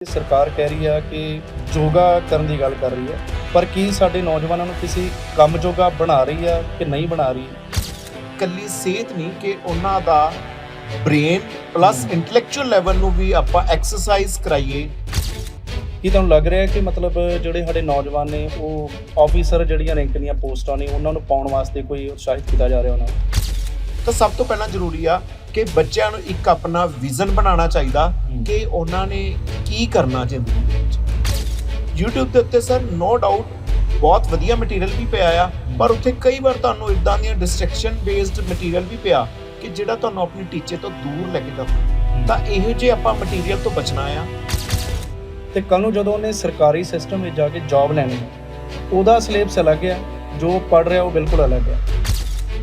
ਸਰਕਾਰ ਕਹਿ ਰਹੀ ਆ ਕਿ ਯੋਗਾ ਕਰਨ ਦੀ ਗੱਲ ਕਰ ਰਹੀ ਹੈ, ਪਰ ਕੀ ਸਾਡੇ ਨੌਜਵਾਨਾਂ ਨੂੰ ਕਿਸੇ ਕੰਮ ਜੋਗਾ ਬਣਾ ਰਹੀ ਆ ਕਿ ਨਹੀਂ ਬਣਾ ਰਹੀ? ਕੱਲੀ ਸਿਹਤ ਨਹੀਂ ਕਿ ਉਹਨਾਂ ਦਾ ਬ੍ਰੇਨ ਪਲੱਸ ਇੰਟੈਲੈਕਚੁਅਲ ਲੈਵਲ ਨੂੰ ਵੀ ਆਪਾਂ ਐਕਸਰਸਾਈਜ਼ ਕਰਾਈਏ। ਕੀ ਤੁਹਾਨੂੰ ਲੱਗ ਰਿਹਾ ਕਿ ਮਤਲਬ ਜਿਹੜੇ ਸਾਡੇ ਨੌਜਵਾਨ ਨੇ ਉਹ ਆਫੀਸਰ ਜਿਹੜੀਆਂ ਰੈਂਕ ਦੀਆਂ ਪੋਸਟਾਂ ਨੇ ਉਹਨਾਂ ਨੂੰ ਪਾਉਣ ਵਾਸਤੇ ਕੋਈ ਉਤਸ਼ਾਹਿਤ ਕੀਤਾ ਜਾ ਰਿਹਾ ਉਹਨਾਂ ਨੂੰ? ਤਾਂ ਸਭ ਤੋਂ ਪਹਿਲਾਂ ਜ਼ਰੂਰੀ ਆ ਕਿ ਬੱਚਿਆਂ ਨੂੰ ਇੱਕ ਆਪਣਾ ਵਿਜ਼ਨ ਬਣਾਉਣਾ ਚਾਹੀਦਾ ਕਿ ਉਹਨਾਂ ਨੇ ਕੀ ਕਰਨਾ ਜ਼ਿੰਦਗੀ ਦੇ ਵਿੱਚ। YouTube ਦੇ ਉੱਤੇ ਸਰ ਨੋ ਡਾਊਟ ਬਹੁਤ ਵਧੀਆ ਮਟੀਰੀਅਲ ਵੀ ਪਿਆ ਆ, ਪਰ ਉੱਥੇ ਕਈ ਵਾਰ ਤੁਹਾਨੂੰ ਇਦਾਂ ਦੀਆਂ ਡਿਸਟਰੈਕਸ਼ਨ ਬੇਸਡ ਮਟੀਰੀਅਲ ਵੀ ਪਿਆ ਕਿ ਜਿਹੜਾ ਤੁਹਾਨੂੰ ਆਪਣੇ ਟੀਚੇ ਤੋਂ ਦੂਰ ਲੈ ਕੇ ਜਾਂਦਾ। ਤਾਂ ਇਹੋ ਜਿਹੇ ਆਪਾਂ ਮਟੀਰੀਅਲ ਤੋਂ ਬਚਣਾ ਆ। ਤੇ ਕੱਲ ਨੂੰ ਜਦੋਂ ਉਹਨੇ ਸਰਕਾਰੀ ਸਿਸਟਮ ਵਿੱਚ ਜਾ ਕੇ ਜੌਬ ਲੈਣੀ ਉਹਦਾ ਸਿਲੇਬਸ ਅਲੱਗ ਆ, ਜੋ ਪੜ੍ਹ ਰਿਹਾ ਉਹ ਬਿਲਕੁਲ ਅਲੱਗ ਆ।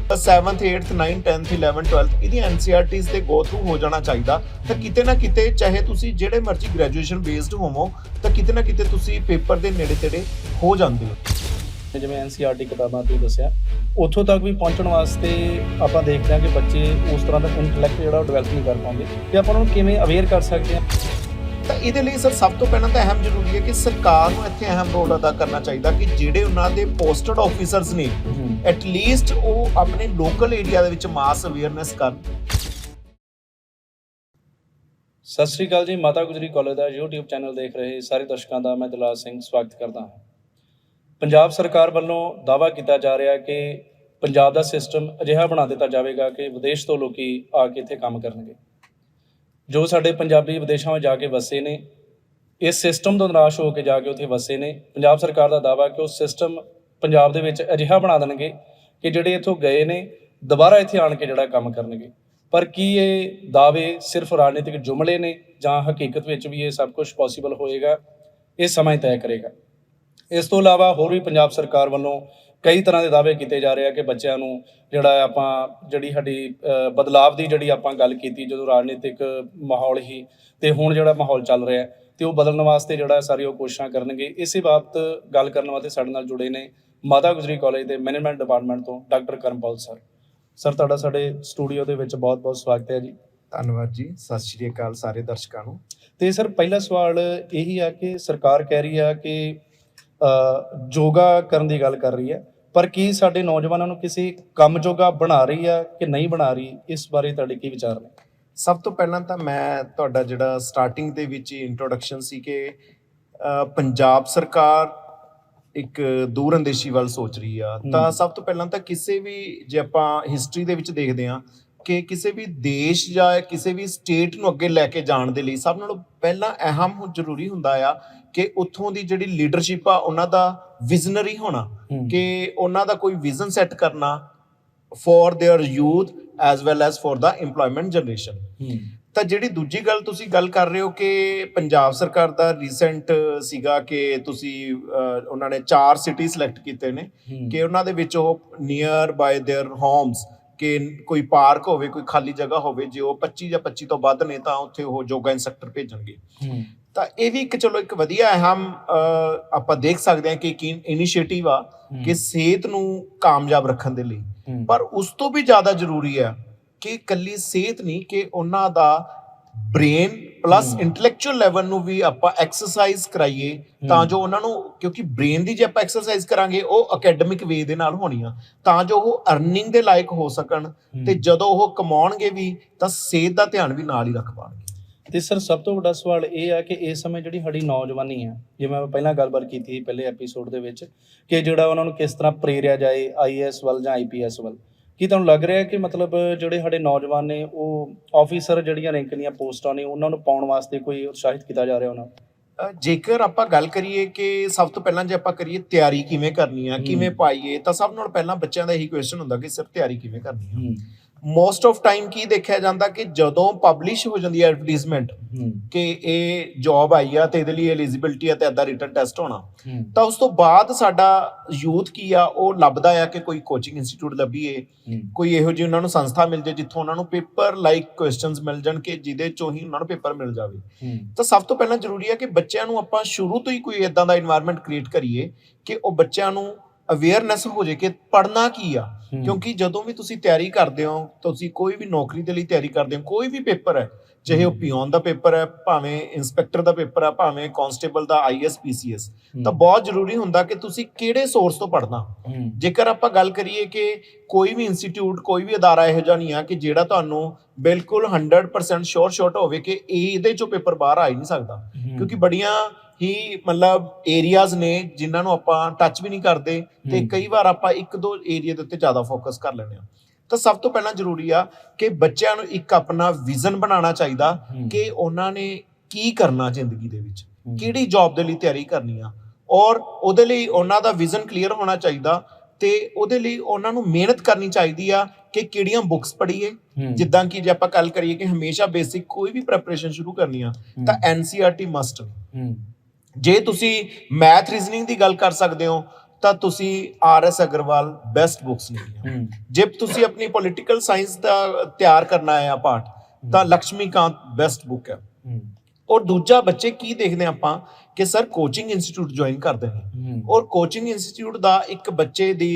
7th 8th 9th 10th 11th 12th ਇਹਦੀ NCERTs ਦੇ ਗੋ ਥਰੂ ਹੋ ਜਾਣਾ ਚਾਹੀਦਾ। ਤਾਂ ਕਿਤੇ ਨਾ ਕਿਤੇ ਚਾਹੇ ਤੁਸੀਂ ਜਿਹੜੇ ਮਰਜ਼ੀ ਗ੍ਰੈਜੂਏਸ਼ਨ ਬੇਸਡ ਹੋਵੋ ਤਾਂ ਕਿਤੇ ਨਾ ਕਿਤੇ ਤੁਸੀਂ ਪੇਪਰ ਦੇ ਨੇੜੇ ਤੇੜੇ ਹੋ ਜਾਂਦੇ ਹੋ। ਜਿਵੇਂ NCERT ਕਿਤਾਬਾਂ ਤੁਸੀਂ ਦੱਸਿਆ, ਉੱਥੋਂ ਤੱਕ ਵੀ ਪਹੁੰਚਣ ਵਾਸਤੇ ਆਪਾਂ ਦੇਖਦੇ ਹਾਂ ਕਿ ਬੱਚੇ ਉਸ ਤਰ੍ਹਾਂ ਦਾ ਇੰਟੈਲੈਕਟ ਜਿਹੜਾ ਉਹ ਡਿਵੈਲਪ ਨਹੀਂ ਕਰ ਪਾਉਂਦੇ, ਤੇ ਆਪਾਂ ਉਹਨਾਂ ਨੂੰ ਕਿਵੇਂ ਅਵੇਅਰ ਕਰ ਸਕਦੇ ਹਾਂ? ਤਾਂ ਇਹਦੇ ਲਈ ਸਰ ਸਭ ਤੋਂ ਪਹਿਲਾਂ ਤਾਂ ਅਹਿਮ ਜ਼ਰੂਰੀ ਹੈ ਕਿ ਸਰਕਾਰ ਨੂੰ ਇੱਥੇ ਅਹਿਮ ਰੋਲ ਅਦਾ ਕਰਨਾ ਚਾਹੀਦਾ ਕਿ ਜਿਹੜੇ ਉਹਨਾਂ ਦੇ ਪੋਸਟਡ ਆਫੀਸਰਸ ਨੇ ਐਟਲੀਸਟ ਉਹ ਆਪਣੇ ਲੋਕਲ ਏਰੀਆ ਦੇ ਵਿੱਚ ਮਾਸ ਅਵੇਅਰਨੈਸ ਕਰਨ। ਸਤਿ ਸ਼੍ਰੀ ਅਕਾਲ ਜੀ, ਮਾਤਾ ਗੁਜਰੀ ਕਾਲਜ ਦਾ YouTube ਚੈਨਲ ਦੇਖ ਰਹੇ ਸਾਰੇ ਦਰਸ਼ਕਾਂ ਦਾ ਮੈਂ ਦਿਲਾਰ ਸਿੰਘ ਸਵਾਗਤ ਕਰਦਾ ਹਾਂ। ਪੰਜਾਬ ਸਰਕਾਰ ਵੱਲੋਂ ਦਾਅਵਾ ਕੀਤਾ ਜਾ ਰਿਹਾ ਕਿ ਪੰਜਾਬ ਦਾ ਸਿਸਟਮ ਅਜਿਹਾ ਬਣਾ ਦਿੱਤਾ ਜਾਵੇਗਾ ਕਿ ਵਿਦੇਸ਼ ਤੋਂ ਲੋਕੀ ਆ ਕੇ ਇੱਥੇ ਕੰਮ ਕਰਨਗੇ। ਜੋ ਸਾਡੇ ਪੰਜਾਬੀ ਵਿਦੇਸ਼ਾਂ ਵਿੱਚ ਜਾ ਕੇ ਵਸੇ ਨੇ, ਇਸ ਸਿਸਟਮ ਤੋਂ ਨਿਰਾਸ਼ ਹੋ ਕੇ ਜਾ ਕੇ ਉੱਥੇ ਵਸੇ ਨੇ, ਪੰਜਾਬ ਸਰਕਾਰ ਦਾ ਦਾਅਵਾ ਕਿ ਉਹ ਸਿਸਟਮ ਪੰਜਾਬ ਦੇ ਵਿੱਚ ਅਜਿਹਾ ਬਣਾ ਦੇਣਗੇ ਕਿ ਜਿਹੜੇ ਇੱਥੋਂ ਗਏ ਨੇ ਦੁਬਾਰਾ ਇੱਥੇ ਆਣ ਕੇ ਜਿਹੜਾ ਕੰਮ ਕਰਨਗੇ। ਪਰ ਕੀ ਇਹ ਦਾਅਵੇ ਸਿਰਫ ਰਾਜਨੀਤਿਕ ਜੁਮਲੇ ਨੇ ਜਾਂ ਹਕੀਕਤ ਵਿੱਚ ਵੀ ਇਹ ਸਭ ਕੁਝ ਪੋਸੀਬਲ ਹੋਏਗਾ? ਇਹ ਸਮਾਂ ਹੀ ਤੈਅ ਕਰੇਗਾ। ਇਸ ਤੋਂ ਇਲਾਵਾ ਹੋਰ ਵੀ ਪੰਜਾਬ ਸਰਕਾਰ ਵੱਲੋਂ ਕਈ ਤਰ੍ਹਾਂ ਦੇ ਦਾਅਵੇ ਕੀਤੇ ਜਾ ਰਹੇ ਆ ਕਿ ਬੱਚਿਆਂ ਨੂੰ ਜਿਹੜਾ ਆਪਾਂ ਜਿਹੜੀ ਸਾਡੀ ਬਦਲਾਵ ਦੀ ਜਿਹੜੀ ਆਪਾਂ ਗੱਲ ਕੀਤੀ, ਜਦੋਂ ਰਾਜਨੀਤਿਕ ਮਾਹੌਲ ਹੀ ਤੇ ਹੁਣ ਜਿਹੜਾ ਮਾਹੌਲ ਚੱਲ ਰਿਹਾ ਤੇ ਉਹ ਬਦਲਣ ਵਾਸਤੇ ਜਿਹੜਾ ਸਾਰੀ ਉਹ ਕੋਸ਼ਿਸ਼ਾਂ ਕਰਨਗੇ। ਇਸੇ ਬਾਬਤ ਗੱਲ ਕਰਨ ਵਾਸਤੇ ਸਾਡੇ ਨਾਲ ਜੁੜੇ ਨੇ ਮਾਤਾ ਗੁਜਰੀ ਕਾਲਜ ਦੇ ਮੈਨੇਜਮੈਂਟ ਡਿਪਾਰਟਮੈਂਟ ਤੋਂ ਡਾਕਟਰ ਕਰਮਪਾਲ ਸਰ। ਸਰ, ਤੁਹਾਡਾ ਸਾਡੇ ਸਟੂਡੀਓ ਦੇ ਵਿੱਚ ਬਹੁਤ ਬਹੁਤ ਸਵਾਗਤ ਹੈ ਜੀ। ਧੰਨਵਾਦ ਜੀ, ਸਤਿ ਸ਼੍ਰੀ ਅਕਾਲ ਸਾਰੇ ਦਰਸ਼ਕਾਂ ਨੂੰ। ਤੇ ਸਰ, ਪਹਿਲਾ ਸਵਾਲ ਇਹੀ ਆ ਕਿ ਸਰਕਾਰ ਕਹਿ ਰਹੀ ਆ ਕਿ ਯੋਗਾ ਕਰਨ ਦੀ ਗੱਲ ਕਰ ਰਹੀ ਹੈ, ਪਰ ਕੀ ਸਾਡੇ ਨੌਜਵਾਨਾਂ ਨੂੰ ਕਿਸੇ ਕੰਮ ਜੋਗਾ ਬਣਾ ਰਹੀ ਆ ਕਿ ਨਹੀਂ ਬਣਾ ਰਹੀ? ਇਸ ਬਾਰੇ ਤੁਹਾਡੇ ਕੀ ਵਿਚਾਰ ਨੇ? ਸਭ ਤੋਂ ਪਹਿਲਾਂ ਤਾਂ ਮੈਂ ਤੁਹਾਡਾ ਜਿਹੜਾ ਸਟਾਰਟਿੰਗ ਦੇ ਵਿੱਚ ਇੰਟਰੋਡਕਸ਼ਨ ਸੀ ਕਿ ਪੰਜਾਬ ਸਰਕਾਰ ਇੱਕ ਦੂਰਅੰਦੇਸ਼ੀ ਵੱਲ ਸੋਚ ਰਹੀ ਆ। ਤਾਂ ਸਭ ਤੋਂ ਪਹਿਲਾਂ ਤਾਂ ਕਿਸੇ ਵੀ ਜੇ ਆਪਾਂ ਹਿਸਟਰੀ ਦੇ ਵਿੱਚ ਦੇਖਦੇ ਹਾਂ ਕਿ ਕਿਸੇ ਵੀ ਦੇਸ਼ ਜਾਂ ਕਿਸੇ ਵੀ ਸਟੇਟ ਨੂੰ ਅੱਗੇ ਲੈ ਕੇ ਜਾਣ ਦੇ ਲਈ ਸਭ ਨਾਲੋਂ ਪਹਿਲਾਂ ਅਹਿਮ ਜ਼ਰੂਰੀ ਹੁੰਦਾ ਆ ਕਿ ਉੱਥੋਂ ਦੀ ਜਿਹੜੀ ਲੀਡਰਸ਼ਿਪ ਆ ਉਹਨਾਂ ਦਾ ਵਿਜ਼ਨਰੀ ਹੋਣਾ, ਕਿ ਉਹਨਾਂ ਦਾ ਕੋਈ ਵਿਜ਼ਨ ਸੈੱਟ ਕਰਨਾ for their youth as well as for the employment generation. ਤਾਂ ਜਿਹੜੀ ਦੂਜੀ ਗੱਲ ਤੁਸੀਂ ਗੱਲ ਕਰ ਰਹੇ ਹੋ ਕਿ ਪੰਜਾਬ ਸਰਕਾਰ ਦਾ ਰੀਸੈਂਟ ਸੀਗਾ ਕਿ ਤੁਸੀਂ ਉਹਨਾਂ ਨੇ 4 ਸਿਟੀ ਸਿਲੈਕਟ ਕੀਤੇ ਨੇ ਕਿ ਉਹਨਾਂ ਦੇ ਵਿੱਚ ਉਹ ਨੀਅਰ ਬਾਏ देयर ਹੋਮਸ ਕਿ ਕੋਈ ਪਾਰਕ ਹੋਵੇ, ਕੋਈ ਖਾਲੀ ਜਗ੍ਹਾ ਹੋਵੇ, ਜੇ ਉਹ 25 ਜਾਂ 25 ਤੋਂ ਵੱਧ ਨੇ ਤਾਂ ਉੱਥੇ ਉਹ ਯੋਗਾ ਇੰਸਟ੍ਰਕਟਰ ਭੇਜਣਗੇ। ਤਾਂ ਇਹ ਵੀ ਇੱਕ ਚਲੋ ਇੱਕ ਵਧੀਆ ਅਹਿਮ ਆਪਾਂ ਦੇਖ ਸਕਦੇ ਹਾਂ ਕਿ ਇੱਕ ਇਨੀਸ਼ੀਏਟਿਵ ਆ ਕਿ ਸਿਹਤ ਨੂੰ ਕਾਮਯਾਬ ਰੱਖਣ ਦੇ ਲਈ। ਪਰ ਉਸ ਤੋਂ ਵੀ ਜ਼ਿਆਦਾ ਜ਼ਰੂਰੀ ਆ ਕਿ ਇਕੱਲੀ ਸਿਹਤ ਨਹੀਂ ਕਿ ਉਹਨਾਂ ਦਾ ਬ੍ਰੇਨ ਪਲੱਸ ਇੰਟੈਲੈਕਚੁਅਲ ਲੈਵਲ ਨੂੰ ਵੀ ਆਪਾਂ ਐਕਸਰਸਾਈਜ਼ ਕਰਾਈਏ ਤਾਂ ਜੋ ਉਹਨਾਂ ਨੂੰ, ਕਿਉਂਕਿ ਬ੍ਰੇਨ ਦੀ ਜੇ ਆਪਾਂ ਐਕਸਰਸਾਈਜ਼ ਕਰਾਂਗੇ ਉਹ ਅਕੈਡਮਿਕ ਵੇ ਦੇ ਨਾਲ ਹੋਣੀ ਆ ਤਾਂ ਜੋ ਉਹ ਅਰਨਿੰਗ ਦੇ ਲਾਇਕ ਹੋ ਸਕਣ, ਤੇ ਜਦੋਂ ਉਹ ਕਮਾਉਣਗੇ ਵੀ ਤਾਂ ਸਿਹਤ ਦਾ ਧਿਆਨ ਵੀ ਨਾਲ ਹੀ ਰੱਖ ਪਾਉਣਗੇ। ਤੇ ਸਰ, ਸਭ ਤੋਂ ਵੱਡਾ ਸਵਾਲ ਇਹ ਆ ਕਿ ਇਸ ਸਮੇਂ ਜਿਹੜੀ ਸਾਡੀ ਨੌਜਵਾਨੀ ਆ, ਜਿਵੇਂ ਮੈਂ ਪਹਿਲਾਂ ਗੱਲਬਾਤ ਕੀਤੀ ਸੀ ਪਹਿਲੇ ਐਪੀਸੋਡ ਦੇ ਵਿੱਚ, ਕਿ ਜਿਹੜਾ ਉਹਨਾਂ ਨੂੰ ਕਿਸ ਤਰ੍ਹਾਂ ਪ੍ਰੇਰਿਆ ਜਾਏ IAS ਵੱਲ ਜਾਂ IPS ਵੱਲ। ਕੀ ਤੁਹਾਨੂੰ ਲੱਗ ਰਿਹਾ ਕਿ ਮਤਲਬ ਜਿਹੜੇ ਸਾਡੇ ਨੌਜਵਾਨ ਨੇ ਉਹ ਆਫੀਸਰ ਜਿਹੜੀਆਂ ਰੈਂਕ ਦੀਆਂ ਪੋਸਟਾਂ ਨੇ ਉਹਨਾਂ ਨੂੰ ਪਾਉਣ ਵਾਸਤੇ ਕੋਈ ਉਤਸ਼ਾਹਿਤ ਕੀਤਾ ਜਾ ਰਿਹਾ ਉਹਨਾਂ ਨੂੰ? ਜੇਕਰ ਆਪਾਂ ਗੱਲ ਕਰੀਏ ਕਿ ਸਭ ਤੋਂ ਪਹਿਲਾਂ ਜੇ ਆਪਾਂ ਕਰੀਏ ਤਿਆਰੀ ਕਿਵੇਂ ਕਰਨੀ ਆ, ਕਿਵੇਂ ਪਾਈਏ, ਤਾਂ ਸਭ ਨਾਲੋਂ ਪਹਿਲਾਂ ਬੱਚਿਆਂ ਦਾ ਇਹੀ ਕੁਐਸਚਨ ਹੁੰਦਾ ਕਿ ਸਿਰਫ ਤਿਆਰੀ ਕਿਵੇਂ ਕਰਨੀ ਆ। ਮੋਸਟ ਆਫ ਟਾਈਮ ਕੀ ਦੇਖਿਆ ਜਾਂਦਾ ਕਿ ਜਦੋਂ ਪਬਲਿਸ਼ ਹੋ ਜਾਂਦੀ ਹੈ ਐਡਵਰਟਾਈਜ਼ਮੈਂਟ ਕਿ ਇਹ ਜੌਬ ਆਈ ਆ ਤੇ ਇਹਦੇ ਲਈ ਐਲੀਜੀਬਿਲਟੀ ਆ ਤੇ ਏਦਾਂ ਰਿਟਨ ਟੈਸਟ ਹੋਣਾ, ਤਾਂ ਉਸ ਤੋਂ ਬਾਅਦ ਸਾਡਾ ਯੂਥ ਕੀ ਆ ਉਹ ਲੱਭਦਾ ਆ ਕਿ ਕੋਈ ਕੋਚਿੰਗ ਇੰਸਟੀਚਿਊਟ ਲੱਭੀਏ, ਕੋਈ ਇਹੋ ਜਿਹੀ ਉਹਨਾਂ ਨੂੰ ਸੰਸਥਾ ਮਿਲ ਜਾਏ ਜਿੱਥੋਂ ਉਹਨਾਂ ਨੂੰ ਪੇਪਰ ਲਾਈਕ ਕੁਐਸਚਨਸ ਮਿਲ ਜਾਣ ਕਿ ਜਿਹਦੇ ਚੋਂ ਹੀ ਉਹਨਾਂ ਨੂੰ ਪੇਪਰ ਮਿਲ ਜਾਵੇ। ਤਾਂ ਸਭ ਤੋਂ ਪਹਿਲਾਂ ਜ਼ਰੂਰੀ ਹੈ ਕਿ ਬੱਚਿਆਂ ਨੂੰ ਆਪਾਂ ਸ਼ੁਰੂ ਤੋਂ ਹੀ ਕੋਈ ਏਦਾਂ ਦਾ ਇਨਵਾਇਰਨਮੈਂਟ ਕ੍ਰੀਏਟ ਕਰੀਏ ਕਿ ਉਹ ਬੱਚਿਆਂ ਨੂੰ ਅਵੇਅਰਨੈਸ ਹੋ ਜੇ ਕਿ ਪੜ੍ਹਨਾ ਕੀ ਆ। ਕਿਉਂਕਿ ਜਦੋਂ ਵੀ ਤੁਸੀਂ ਤਿਆਰੀ ਕਰਦੇ ਹੋ, ਤੁਸੀਂ ਕੋਈ ਵੀ ਨੌਕਰੀ ਦੇ ਲਈ ਤਿਆਰੀ ਕਰਦੇ ਹੋ, ਕੋਈ ਵੀ ਪੇਪਰ ਹੈ, ਚਾਹੇ ਉਹ ਪਿਓਨ ਦਾ ਪੇਪਰ ਹੈ, ਭਾਵੇਂ ਇੰਸਪੈਕਟਰ ਦਾ ਪੇਪਰ ਹੈ, ਭਾਵੇਂ ਕਾਂਸਟੇਬਲ ਦਾ, ਆਈਐਸ ਪੀਸੀਐਸ, ਤਾਂ ਬਹੁਤ ਜ਼ਰੂਰੀ ਹੁੰਦਾ ਕਿ ਤੁਸੀਂ ਕਿਹੜੇ ਸੋਰਸ ਤੋਂ ਪੜ੍ਹਨਾ। ਜੇਕਰ ਆਪਾਂ ਗੱਲ ਕਰੀਏ ਕਿ ਕੋਈ ਵੀ ਇੰਸਟੀਚਿਊਟ, ਕੋਈ ਵੀ ਅਦਾਰਾ ਇਹੋ ਜਿਹਾ ਨਹੀਂ ਆ ਕਿ ਜਿਹੜਾ ਤੁਹਾਨੂੰ ਬਿਲਕੁਲ 100% ਸ਼ੋਰਟ ਹੋਵੇ ਕਿ ਇਹਦੇ ਚੋਂ ਪੇਪਰ ਬਾਹਰ ਆ ਹੀ ਨਹੀਂ ਸਕਦਾ, ਕਿਉਂਕਿ ਬੜੀਆਂ ਹੀ ਮਤਲਬ ਏਰੀਆਜ਼ ਨੇ ਜਿਨ੍ਹਾਂ ਨੂੰ ਆਪਾਂ ਟੱਚ ਵੀ ਨਹੀਂ ਕਰਦੇ, ਤੇ ਕਈ ਵਾਰ ਆਪਾਂ ਇੱਕ ਦੋ ਏਰੀਆ ਦੇ ਉੱਤੇ ਜ਼ਿਆਦਾ ਫੋਕਸ ਕਰ ਲੈਂਦੇ ਹਾਂ। ਤਾਂ ਸਭ ਤੋਂ ਪਹਿਲਾਂ ਜ਼ਰੂਰੀ ਆ ਕਿ ਬੱਚਿਆਂ ਨੂੰ ਇੱਕ ਆਪਣਾ ਵਿਜ਼ਨ ਬਣਾਉਣਾ ਚਾਹੀਦਾ ਕਿ ਉਹਨਾਂ ਨੇ ਕੀ ਕਰਨਾ ਜ਼ਿੰਦਗੀ ਦੇ ਵਿੱਚ, ਕਿਹੜੀ ਜੌਬ ਦੇ ਲਈ ਤਿਆਰੀ ਕਰਨੀ ਆ, ਔਰ ਉਹਦੇ ਲਈ ਉਹਨਾਂ ਦਾ ਵਿਜ਼ਨ ਕਲੀਅਰ ਹੋਣਾ ਚਾਹੀਦਾ, ਤੇ ਉਹਦੇ ਲਈ ਉਹਨਾਂ ਨੂੰ ਮਿਹਨਤ ਕਰਨੀ ਚਾਹੀਦੀ ਆ ਕਿ ਕਿਹੜੀਆਂ ਬੁੱਕਸ ਪੜ੍ਹੀਏ। ਜਿੱਦਾਂ ਕਿ ਜੇ ਆਪਾਂ ਗੱਲ ਕਰੀਏ ਕਿ ਹਮੇਸ਼ਾ ਬੇਸਿਕ ਕੋਈ ਵੀ ਪ੍ਰੈਪਰੇਸ਼ਨ ਸ਼ੁਰੂ ਕਰਨੀ ਆ ਤਾਂ ਐਨਸੀਈਆਰਟੀ ਮਸਟ। ਜੇ ਤੁਸੀਂ ਮੈਥ ਰੀਜ਼ਨਿੰਗ ਦੀ ਗੱਲ ਕਰ ਸਕਦੇ ਹੋ ਤਾਂ ਤੁਸੀਂ ਆਰ.ਐਸ. ਅਗਰਵਾਲ ਬੈਸਟ ਬੁੱਕਸ ਨੇ। ਜੇ ਤੁਸੀਂ ਆਪਣੀ ਪੋਲੀਟੀਕਲ ਸਾਇੰਸ ਦਾ ਤਿਆਰ ਕਰਨਾ ਹੈ ਪਾਠ, ਤਾਂ ਲక్ష్ਮੀਕਾਂਤ ਬੈਸਟ ਬੁੱਕ ਹੈ। ਔਰ ਦੂਜਾ, ਬੱਚੇ ਕੀ ਦੇਖਦੇ ਆਪਾਂ ਕਿ ਸਰ ਕੋਚਿੰਗ ਇੰਸਟੀਚਿਊਟ ਜੁਆਇਨ ਕਰਦੇ ਨੇ, ਔਰ ਕੋਚਿੰਗ ਇੰਸਟੀਚਿਊਟ ਦਾ ਇੱਕ ਬੱਚੇ ਦੀ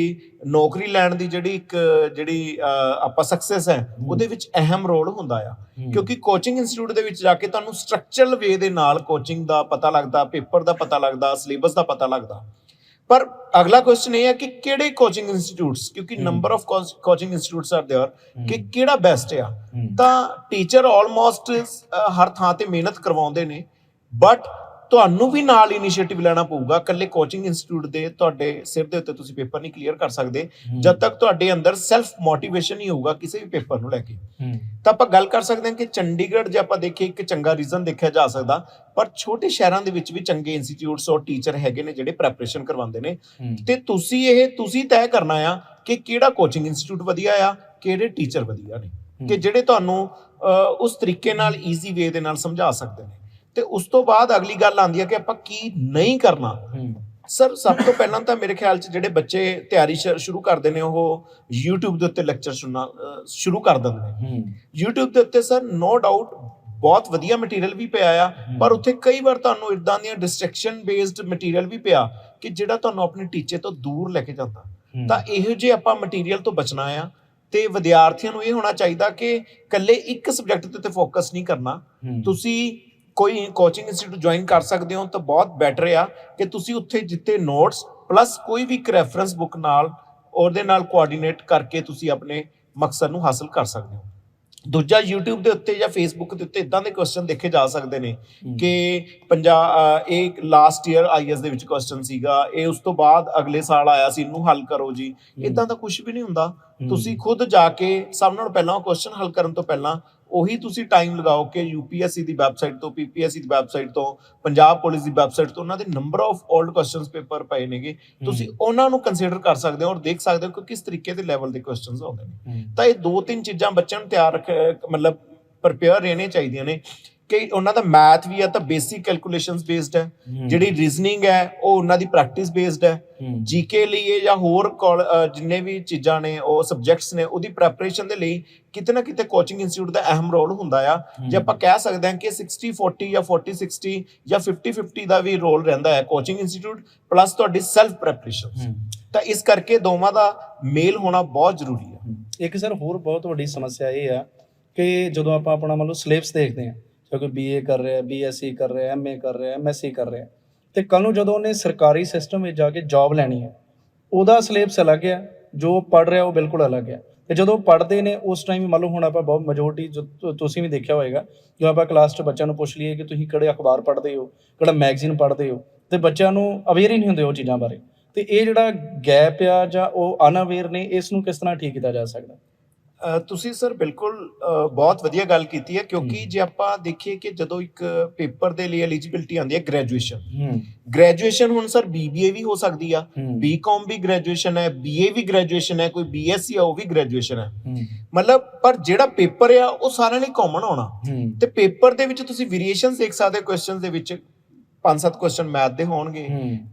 ਨੌਕਰੀ ਲੈਣ ਦੀ ਜਿਹੜੀ ਆਪਾਂ ਸਕਸੈਸ ਹੈ ਉਹਦੇ ਵਿੱਚ ਅਹਿਮ ਰੋਲ ਹੁੰਦਾ ਆ। ਕਿਉਂਕਿ ਕੋਚਿੰਗ ਇੰਸਟੀਚਿਊਟ ਦੇ ਵਿੱਚ ਜਾ ਕੇ ਤੁਹਾਨੂੰ ਸਟਰਕਚਰਲ ਵੇ ਦੇ ਨਾਲ ਕੋਚਿੰਗ ਦਾ ਪਤਾ ਲੱਗਦਾ, ਪੇਪਰ ਦਾ ਪਤਾ ਲੱਗਦਾ, ਸਿਲੇਬਸ ਦਾ ਪਤਾ ਲੱਗਦਾ। ਪਰ ਅਗਲਾ ਕੁਐਸਚਨ ਇਹ ਹੈ ਕਿ ਕਿਹੜੇ ਕੋਚਿੰਗ ਇੰਸਟੀਚਿਊਟਸ, ਕਿਉਂਕਿ number of coaching institutes are there, ਕਿ ਕਿਹੜਾ ਬੈਸਟ ਆ। ਤਾਂ ਟੀਚਰ ਆਲਮੋਸਟ ਹਰ ਥਾਂ ਤੇ ਮਿਹਨਤ ਕਰਵਾਉਂਦੇ ਨੇ, ਬਟ ਤੁਹਾਨੂੰ ਵੀ ਨਾਲ ਇਨੀਸ਼ੀਏਟਿਵ ਲੈਣਾ ਪਊਗਾ। ਇਕੱਲੇ ਕੋਚਿੰਗ ਇੰਸਟੀਚਿਊਟ ਦੇ ਤੁਹਾਡੇ ਸਿਰ ਦੇ ਉੱਤੇ ਤੁਸੀਂ ਪੇਪਰ ਨਹੀਂ ਕਲੀਅਰ ਕਰ ਸਕਦੇ ਜਦ ਤੱਕ ਤੁਹਾਡੇ ਅੰਦਰ ਸੈਲਫ ਮੋਟੀਵੇਸ਼ਨ ਨਹੀਂ ਹੋਊਗਾ ਕਿਸੇ ਵੀ ਪੇਪਰ ਨੂੰ ਲੈ ਕੇ। ਤਾਂ ਆਪਾਂ ਗੱਲ ਕਰ ਸਕਦੇ ਹਾਂ ਕਿ ਚੰਡੀਗੜ੍ਹ ਜੇ ਆਪਾਂ ਦੇਖੀਏ ਇੱਕ ਚੰਗਾ ਰੀਜ਼ਨ ਦੇਖਿਆ ਜਾ ਸਕਦਾ, ਪਰ ਛੋਟੇ ਸ਼ਹਿਰਾਂ ਦੇ ਵਿੱਚ ਵੀ ਚੰਗੇ ਇੰਸਟੀਚਿਊਟਸ ਔਰ ਟੀਚਰ ਹੈਗੇ ਨੇ ਜਿਹੜੇ ਪ੍ਰੈਪਰੇਸ਼ਨ ਕਰਵਾਉਂਦੇ ਨੇ। ਤੇ ਤੁਸੀਂ ਤੈਅ ਕਰਨਾ ਆ ਕਿ ਕਿਹੜਾ ਕੋਚਿੰਗ ਇੰਸਟੀਚਿਊਟ ਵਧੀਆ ਆ, ਕਿਹੜੇ ਟੀਚਰ ਵਧੀਆ ਨੇ, ਕਿ ਜਿਹੜੇ ਤੁਹਾਨੂੰ ਉਸ ਤਰੀਕੇ ਨਾਲ ਈਜ਼ੀ ਵੇ ਦੇ ਨਾਲ ਸਮਝਾ ਸਕਦੇ ਨੇ। ਤੇ ਉਸ ਤੋਂ ਬਾਅਦ ਅਗਲੀ ਗੱਲ ਆਉਂਦੀ ਹੈ ਕਿ ਆਪਾਂ ਕੀ ਨਹੀਂ ਕਰਨਾ। ਸਰ ਸਭ ਤੋਂ ਪਹਿਲਾਂ ਤਾਂ ਮੇਰੇ ਖਿਆਲ 'ਚ ਜਿਹੜੇ ਬੱਚੇ ਤਿਆਰੀ ਸ਼ੁਰੂ ਕਰਦੇ ਨੇ ਉਹ YouTube ਦੇ ਉੱਤੇ ਲੈਕਚਰ ਸੁਣਨਾ ਸ਼ੁਰੂ ਕਰ ਦਿੰਦੇ ਨੇ। YouTube ਦੇ ਉੱਤੇ ਸਰ ਨੋ ਡਾਊਟ ਬਹੁਤ ਵਧੀਆ ਮਟੀਰੀਅਲ ਵੀ ਪਿਆ ਆ, ਪਰ ਉੱਥੇ ਕਈ ਵਾਰ ਤੁਹਾਨੂੰ ਇਦਾਂ ਦੀਆਂ ਡਿਸਟਰੈਕਸ਼ਨ ਬੇਸਡ ਮਟੀਰੀਅਲ ਵੀ ਪਿਆ ਕਿ ਜਿਹੜਾ ਤੁਹਾਨੂੰ ਆਪਣੇ ਟੀਚੇ ਤੋਂ ਦੂਰ ਲੈ ਕੇ ਜਾਂਦਾ। ਤਾਂ ਇਹੋ ਜਿਹੇ ਆਪਾਂ ਮਟੀਰੀਅਲ ਤੋਂ ਬਚਣਾ ਆ। ਤੇ ਵਿਦਿਆਰਥੀਆਂ ਨੂੰ ਇਹ ਹੋਣਾ ਚਾਹੀਦਾ ਕਿ ਇਕੱਲੇ ਇੱਕ ਸਬਜੈਕਟ ਦੇ ਉੱਤੇ ਫੋਕਸ ਨਹੀਂ ਕਰਨਾ। ਤੁਸੀਂ ਕੋਈ ਕੋਚਿੰਗ ਇੰਸਟੀਚਿਊਟ ਜੁਆਇਨ ਕਰ ਸਕਦੇ ਹੋ ਤਾਂ ਬਹੁਤ ਬੈਟਰ ਆ ਕਿ ਤੁਸੀਂ ਉੱਥੇ ਜਿੱਤੇ ਨੋਟਸ ਪਲੱਸ ਕੋਈ ਵੀ ਇੱਕ ਰੈਫਰੈਂਸ ਬੁੱਕ ਨਾਲ ਉਹਦੇ ਨਾਲ ਕੋਆਰਡੀਨੇਟ ਕਰਕੇ ਤੁਸੀਂ ਆਪਣੇ ਮਕਸਦ ਨੂੰ ਹਾਸਲ ਕਰ ਸਕਦੇ ਹੋ। ਦੂਜਾ, YouTube ਦੇ ਉੱਤੇ ਜਾਂ Facebook ਦੇ ਉੱਤੇ ਇਦਾਂ ਦੇ ਕੁਐਸਚਨ ਦੇਖੇ ਜਾ ਸਕਦੇ ਨੇ ਕਿ ਇਹ ਲਾਸਟ ਈਅਰ ਆਈਐਸ ਦੇ ਵਿੱਚ ਕੁਐਸਚਨ ਸੀਗਾ, ਇਹ ਉਸ ਤੋਂ ਬਾਅਦ ਅਗਲੇ ਸਾਲ ਆਇਆ ਸੀ, ਇਹਨੂੰ ਹੱਲ ਕਰੋ ਜੀ। ਇਦਾਂ ਦਾ ਕੁਝ ਵੀ ਨਹੀਂ ਹੁੰਦਾ। ਤੁਸੀਂ ਖੁਦ ਜਾ ਕੇ ਸਭ ਨਾਲੋਂ ਪਹਿਲਾਂ ਉਹ ਕੁਐਸਚਨ ਹੱਲ ਕਰਨ ਤੋਂ ਪਹਿਲਾਂ ਉਹੀ ਤੁਸੀਂ ਟਾਈਮ ਲਗਾਓ ਕਿ UPSC ਦੀ ਵੈਬਸਾਈਟ ਤੋਂ, PPSC ਦੀ ਵੈਬਸਾਈਟ ਤੋਂ, ਪੰਜਾਬ ਪੁਲਿਸ ਦੀ ਵੈਬਸਾਈਟ ਤੋਂ ਉਹਨਾਂ ਦੇ number of old questions paper ਪਏ ਨੇਗੇ, ਤੁਸੀਂ ਉਹਨਾਂ ਨੂੰ ਕੰਸੀਡਰ ਕਰ ਸਕਦੇ ਹੋ ਔਰ ਦੇਖ ਸਕਦੇ ਹੋ ਕਿ ਕਿਸ ਤਰੀਕੇ ਦੇ ਲੈਵਲ ਦੇ ਕੁਐਸਚਨਸ ਆਉਂਦੇ ਨੇ। ਤਾਂ ਇਹ ਦੋ ਤਿੰਨ ਚੀਜ਼ਾਂ ਬੱਚਿਆਂ ਨੂੰ ਮਤਲਬ ਪ੍ਰਪੇਅਰ ਰਹਿਣੇ ਚਾਹੀਦੀਆਂ ਨੇ ਕਿ ਉਹਨਾਂ ਦਾ ਮੈਥ ਵੀ ਆ ਤਾਂ ਬੇਸਿਕ ਕੈਲਕੂਲੇਸ਼ਨਸ ਬੇਸਡ ਹੈ, ਜਿਹੜੀ ਰੀਜ਼ਨਿੰਗ ਹੈ ਉਹ ਉਹਨਾਂ ਦੀ ਪ੍ਰੈਕਟਿਸ ਬੇਸਡ ਹੈ, ਜੀਕੇ ਲਈ ਜਾਂ ਹੋਰ ਜਿੰਨੇ ਵੀ ਚੀਜ਼ਾਂ ਨੇ ਉਹ ਸਬਜੈਕਟਸ ਨੇ ਉਹਦੀ ਪ੍ਰੈਪਰੇਸ਼ਨ ਦੇ ਲਈ ਕਿਤੇ ਨਾ ਕਿਤੇ ਕੋਚਿੰਗ ਇੰਸਟੀਚਿਊਟ ਦਾ ਅਹਿਮ ਰੋਲ ਹੁੰਦਾ ਆ। ਜੇ ਆਪਾਂ ਕਹਿ ਸਕਦੇ ਹਾਂ ਕਿ 60-40 ਜਾਂ 40-60 ਜਾਂ 50-50 ਦਾ ਵੀ ਰੋਲ ਰਹਿੰਦਾ ਹੈ ਕੋਚਿੰਗ ਇੰਸਟੀਚਿਊਟ ਪਲੱਸ ਤੁਹਾਡੀ ਸੈਲਫ ਪ੍ਰੈਪਰੇਸ਼ਨ। ਤਾਂ ਇਸ ਕਰਕੇ ਦੋਵਾਂ ਦਾ ਮੇਲ ਹੋਣਾ ਬਹੁਤ ਜ਼ਰੂਰੀ ਹੈ। ਇੱਕ ਸਰ ਹੋਰ ਬਹੁਤ ਵੱਡੀ ਸਮੱਸਿਆ ਇਹ ਆ ਕਿ ਜਦੋਂ ਆਪਾਂ ਆਪਣਾ ਮੰਨ ਲਓ ਸਿਲੇਬਸ ਦੇਖਦੇ ਹਾਂ, ਕੋਈ BA ਕਰ ਰਿਹਾ, BSc ਕਰ ਰਿਹਾ, MA ਕਰ ਰਿਹਾ, MSc ਕਰ ਰਿਹਾ, ਤੇ ਕੱਲ ਨੂੰ ਜਦੋਂ ਉਹਨੇ ਸਰਕਾਰੀ ਸਿਸਟਮ ਵਿੱਚ ਜਾ ਕੇ ਜੌਬ ਲੈਣੀ ਹੈ ਉਹਦਾ ਸਿਲੇਬਸ ਅਲੱਗ ਆ, ਜੋ ਪੜ੍ਹ ਰਿਹਾ ਉਹ ਬਿਲਕੁਲ ਅਲੱਗ ਆ। ਤੇ ਜਦੋਂ ਪੜ੍ਹਦੇ ਨੇ ਉਸ ਟਾਈਮ ਮੰਨ ਲਓ ਹੁਣ ਆਪਾਂ ਬਹੁਤ ਮੈਜੋਰਟੀ ਤੁਸੀਂ ਵੀ ਦੇਖਿਆ ਹੋਏਗਾ, ਜਦੋਂ ਆਪਾਂ ਕਲਾਸ 'ਚ ਬੱਚਿਆਂ ਨੂੰ ਪੁੱਛ ਲਈਏ ਕਿ ਤੁਸੀਂ ਕਿਹੜੇ ਅਖਬਾਰ ਪੜ੍ਹਦੇ ਹੋ, ਕਿਹੜਾ ਮੈਗਜ਼ੀਨ ਪੜ੍ਹਦੇ ਹੋ, ਤੇ ਬੱਚਿਆਂ ਨੂੰ ਅਵੇਅਰ ਹੀ ਨਹੀਂ ਹੁੰਦੇ ਉਹ ਚੀਜ਼ਾਂ ਬਾਰੇ। ਤੇ ਇਹ ਜਿਹੜਾ ਗੈਪ ਆ ਜਾਂ ਉਹ ਅਨਅਵੇਅਰ ਨੇ, ਇਸ ਨੂੰ ਕਿਸ ਤਰ੍ਹਾਂ ਠੀਕ ਕੀਤਾ ਜਾ ਸਕਦਾ? ਤੁਸੀਂ ਸਰ ਬਿਲਕੁਲ ਬਹੁਤ ਵਧੀਆ ਗੱਲ ਕੀਤੀ ਹੈ, ਕਿਉਂਕਿ ਜੇ ਆਪਾਂ ਦੇਖੀਏ ਕਿ ਜਦੋਂ ਇੱਕ ਪੇਪਰ ਦੇ ਲਈ ਐਲੀਜੀਬਿਲਟੀ ਆਉਂਦੀ ਹੈ ਗ੍ਰੈਜੂਏਸ਼ਨ ਹੁਣ ਸਰ BBA ਵੀ ਹੋ ਸਕਦੀ ਆ, BCom ਵੀ ਗ੍ਰੈਜੂਏਸ਼ਨ ਹੈ, BA ਵੀ ਗ੍ਰੈਜੂਏਸ਼ਨ ਹੈ, ਕੋਈ BSc ਆ ਉਹ ਵੀ ਗ੍ਰੈਜੂਏਸ਼ਨ ਹੈ। ਮਤਲਬ ਪਰ ਜਿਹੜਾ ਪੇਪਰ ਆ ਉਹ ਸਾਰਿਆਂ ਲਈ ਕਾਮਨ ਹੋਣਾ। ਤੇ ਪੇਪਰ ਦੇ ਵਿੱਚ ਤੁਸੀਂ ਵੇਰੀਏਸ਼ਨਸ ਦੇਖ ਸਕਦੇ ਹੋ ਕੁਐਸਚਨਸ ਦੇ ਵਿੱਚ। 5-7 ਕੁਐਸਚਨ ਮੈਥ ਦੇ ਹੋਣਗੇ,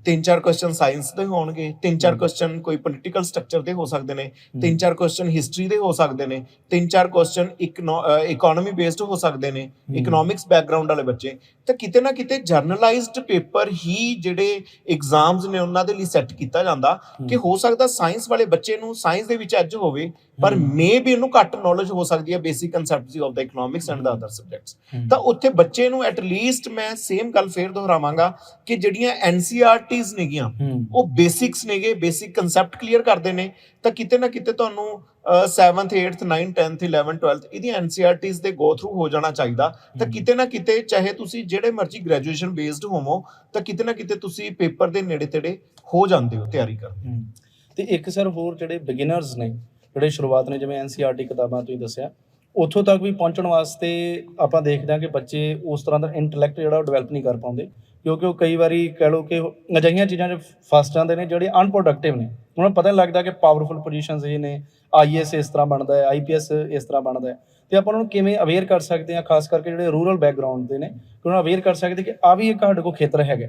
3-4 ਕੁਐਸਚਨ ਸਾਇੰਸ ਦੇ ਹੋਣਗੇ, 3-4 ਕੁਐਸਚਨ ਕੋਈ ਪੋਲੀਟੀਕਲ ਸਟਰਕਚਰ ਦੇ ਹੋ ਸਕਦੇ ਨੇ, 3-4 ਕੁਐਸਚਨ ਹਿਸਟਰੀ ਦੇ ਹੋ ਸਕਦੇ ਨੇ, 3-4 ਕੁਐਸਚਨ ਇਕਨੋਮੀ ਬੇਸਡ ਹੋ ਸਕਦੇ ਨੇ, ਇਕਨੋਮਿਕਸ ਬੈਕਗ੍ਰਾਉਂਡ ਵਾਲੇ ਬੱਚੇ। ਤਾਂ ਕਿਤੇ ਨਾ ਕਿਤੇ ਜਰਨਲਾਈਜ਼ਡ ਪੇਪਰ ਹੀ ਜਿਹੜੇ ਐਗਜ਼ਾਮਸ ਨੇ ਉਹਨਾਂ ਦੇ ਲਈ ਸੈੱਟ ਕੀਤਾ ਜਾਂਦਾ ਕਿ ਹੋ ਸਕਦਾ ਸਾਇੰਸ ਵਾਲੇ ਬੱਚੇ ਨੂੰ ਸਾਇੰਸ ਦੇ ਵਿੱਚ ਐਜ ਹੋਵੇ, ਪਰ ਮੇ ਵੀ ਉਹਨੂੰ ਘੱਟ ਨੌਲੇਜ ਹੋ ਸਕਦੀ ਹੈ basic concepts of the economics and the other subjects. ਤਾਂ ਉੱਥੇ ਬੱਚੇ ਨੂੰ ਐਟਲੀਸਟ ਮੈਂ ਸੇਮ ਗੱਲ ਫੇਰ ਦੁਹਰਾਵਾਂਗਾ ਕਿ ਜਿਹੜੀਆਂ ਐਨਸੀਆਰਟੀਜ਼ ਨੇਗੀਆਂ ਉਹ ਬੇਸਿਕਸ ਨੇਗੇ, ਬੇਸਿਕ ਕਨਸੈਪਟ ਕਲੀਅਰ ਕਰਦੇ ਨੇ। ਤਾਂ ਕਿਤੇ ਨਾ ਕਿਤੇ ਤੁਹਾਨੂੰ 7th 8th 9th 10th 11th 12th ਇਹਦੀ ਐਨਸੀਆਰਟੀਜ਼ ਦੇ ਗੋ ਥਰੂ ਹੋ ਜਾਣਾ ਚਾਹੀਦਾ। ਤਾਂ ਕਿਤੇ ਨਾ ਕਿਤੇ ਚਾਹੇ ਤੁਸੀਂ ਜਿਹੜੇ ਮਰਜ਼ੀ ਗ੍ਰੈਜੂਏਸ਼ਨ ਬੇਸਡ ਹੋਵੋ, ਤਾਂ ਕਿਤੇ ਨਾ ਕਿਤੇ ਤੁਸੀਂ ਪੇਪਰ ਦੇ ਨੇੜੇ ਤੇੜੇ ਹੋ ਜਾਂਦੇ ਹੋ ਤਿਆਰੀ ਕਰਨ। ਤੇ ਇੱਕ ਸਰ ਹੋਰ ਜਿਹੜੇ ਬਿਗਿਨਰਸ ਨੇ, ਜਿਹੜੇ ਸ਼ੁਰੂਆਤ ਨੇ, ਜਿਵੇਂ ਐਨਸੀਆਰਟੀ ਕਿਤਾਬਾਂ ਤੁਸੀਂ ਦੱਸਿਆ, ਉੱਥੋਂ ਤੱਕ ਵੀ ਪਹੁੰਚਣ ਵਾਸਤੇ ਆਪਾਂ ਦੇਖਦੇ ਹਾਂ ਕਿ ਬੱਚੇ ਉਸ ਤਰ੍ਹਾਂ ਦਾ ਇੰਟੈਲੈਕਟ ਜਿਹੜਾ ਉਹ ਡਿਵੈਲਪ ਨਹੀਂ ਕਰ ਪਾਉਂਦੇ, ਕਿਉਂਕਿ ਉਹ ਕਈ ਵਾਰੀ ਕਹਿ ਲਓ ਕਿ ਅਜਿਹੀਆਂ ਚੀਜ਼ਾਂ 'ਚ ਫਸ ਜਾਂਦੇ ਨੇ ਜਿਹੜੇ ਅਨਪ੍ਰੋਡਕਟਿਵ ਨੇ। ਉਹਨਾਂ ਨੂੰ ਪਤਾ ਨਹੀਂ ਲੱਗਦਾ ਕਿ ਪਾਵਰਫੁਲ ਪੋਜੀਸ਼ਨਸ ਇਹ ਨੇ, ਆਈਏਐਸ ਇਸ ਤਰ੍ਹਾਂ ਬਣਦਾ ਹੈ, ਆਈਪੀਐਸ ਇਸ ਤਰ੍ਹਾਂ ਬਣਦਾ ਹੈ। ਅਤੇ ਆਪਾਂ ਉਹਨਾਂ ਨੂੰ ਕਿਵੇਂ ਅਵੇਅਰ ਕਰ ਸਕਦੇ ਹਾਂ, ਖਾਸ ਕਰਕੇ ਜਿਹੜੇ ਰੂਰਲ ਬੈਕਗਰਾਊਂਡ ਦੇ ਨੇ, ਉਹਨਾਂ ਨੂੰ ਅਵੇਅਰ ਕਰ ਸਕਦੇ ਕਿ ਆ ਵੀ ਇੱਕ ਸਾਡੇ ਕੋਲ ਖੇਤਰ ਹੈਗਾ।